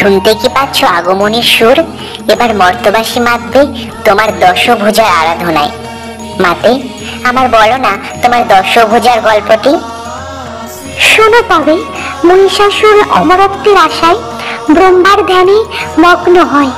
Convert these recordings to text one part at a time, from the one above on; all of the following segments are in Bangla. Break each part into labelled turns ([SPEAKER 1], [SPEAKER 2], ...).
[SPEAKER 1] শুনতে কি পাচ্ছ আগমনীর সুর? এবার মর্তবাসী মাতবে তোমার দশভুজার আরাধনায়। মাতে, আমার বলো না তোমার দশভুজার গল্পটি।
[SPEAKER 2] শোনো তবে, মহিষাসুর অমরত্বের আশায় ব্রহ্মার ধ্যানে মগ্ন হয়।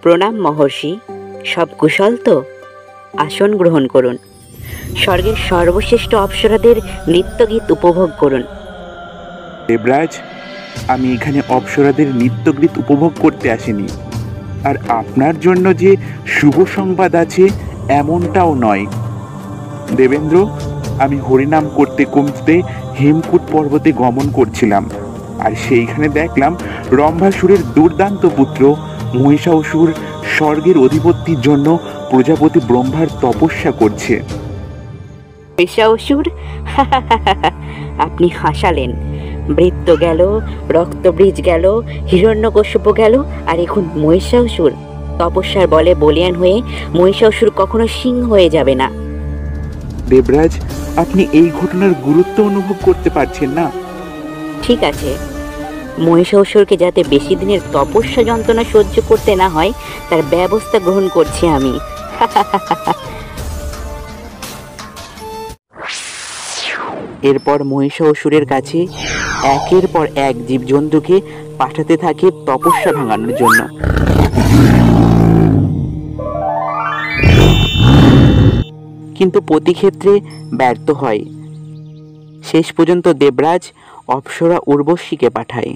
[SPEAKER 3] প্রণাম মহর্ষি, সব কুশল তো? আসন গ্রহণ করুন। স্বর্গের সর্বশ্রেষ্ঠ অপ্সরাদের নৃত্যগীত উপভোগ করুন।
[SPEAKER 4] দেবরাজ, আমি এখানে অপ্সরাদের নৃত্যগীত উপভোগ করতে আসিনি। আর আপনার জন্য যে শুভ সংবাদ আছে এমনটাও নয়। দেবেন্দ্র, আমি হরিনাম করতে করতে হেমকূট পর্বতে গমন করছিলাম, আর সেইখানে দেখলাম রম্ভাসুরের দুর্দান্ত পুত্র মহিষাসুর স্বর্গের অধিপতির জন্য প্রজাপতি ব্রহ্মার তপস্যা করছে।
[SPEAKER 3] মহিষাসুর? আপনি হাসালেন। বৃত্ত গেল, রক্তবীজ গেল, হিরণ্যকশ্যপ গেল, আর এখন মহিষাসুর। তপস্যার বলে বলিয়ান হয়ে মহিষাসুর কখনো সিংহ হয়ে যাবে না।
[SPEAKER 4] দেবরাজ, আপনি এই ঘটনার গুরুত্ব অনুভব করতে পারছেন না।
[SPEAKER 3] ঠিক আছে, মহিষাসুরকে যাতে বেশি দিনের তপস্যা যন্ত্রণা সহ্য করতে না হয় তার ব্যবস্থা গ্রহণ করছি আমি। এরপর মহিষাসুরের কাছে একের পর এক জীবজন্তুকে পাঠাতে থাকে তপস্যা ভাঙানোর জন্য। কিন্তু প্রতি ক্ষেত্রে ব্যর্থ হয়। শেষ পর্যন্ত দেবরাজ অপ্সরা উর্বশীকে পাঠায়।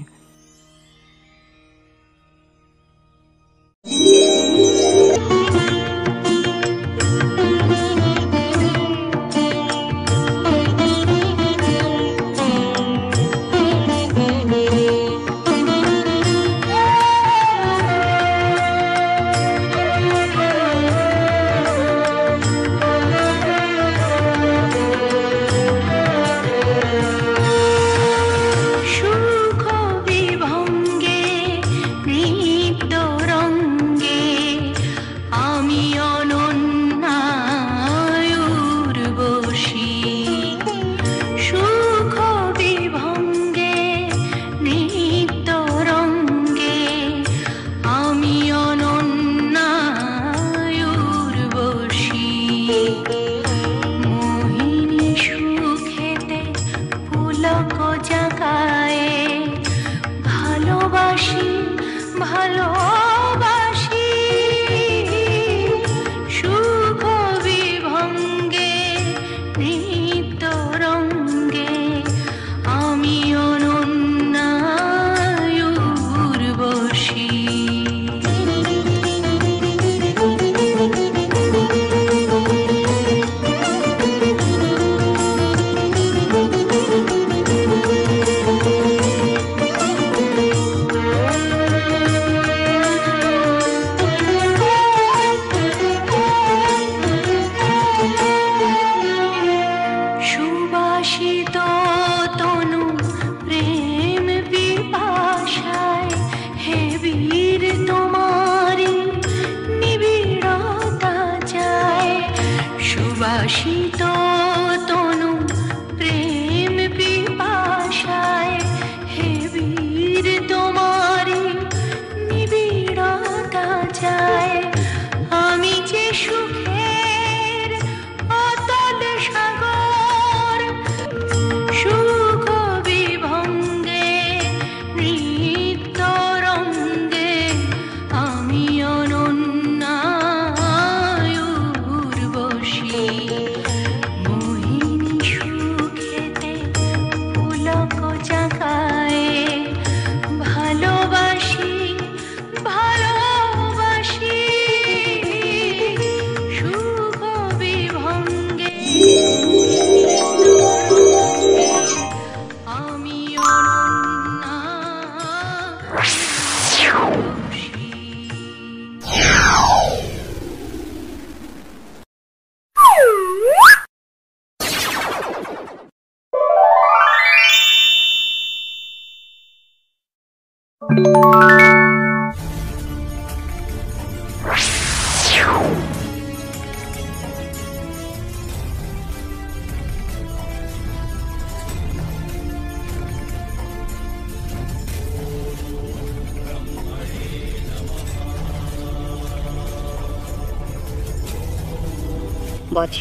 [SPEAKER 3] বৎস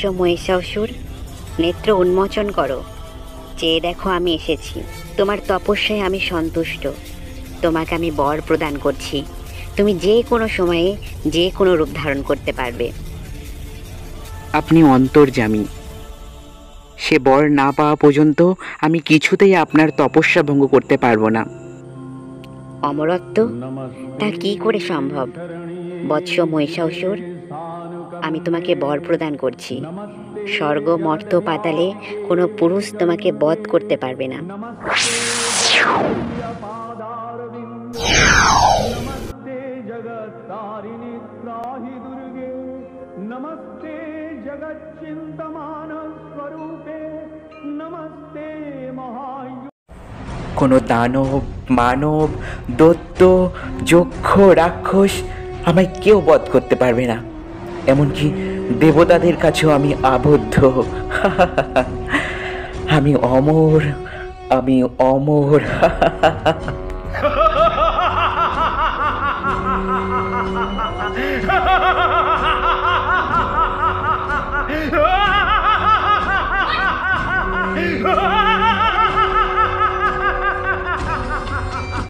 [SPEAKER 3] মহিষাসুর, নেত্র উন্মোচন করো। চেয়ে দেখো আমি এসেছি। তোমার তপস্যায় আমি সন্তুষ্ট। তোমাকে আমি বর প্রদান করছি। তুমি যে কোনো সময়ে যে কোনো রূপ ধারণ করতে পারবে।
[SPEAKER 5] আপনি অন্তর্যামী। সে বর না পাওয়া পর্যন্ত আমি কিছুতেই আপনার তপস্যা ভঙ্গ করতে পারবো না।
[SPEAKER 3] অমরত্ব তা কি করে সম্ভব? বৎস মহিষাসুর, আমি তোমাকে বর প্রদান করছি। স্বর্গ মর্ত পাতালে কোনো পুরুষ তোমাকে বধ করতে পারবে না।
[SPEAKER 5] কোনো দানব, মানব, দৈত্য, যক্ষ, রাক্ষস আমায় কেউ বধ করতে পারবে না। এমনকি দেবতাদের কাছেও আমি আবদ্ধ। আমি অমর, আমি অমর।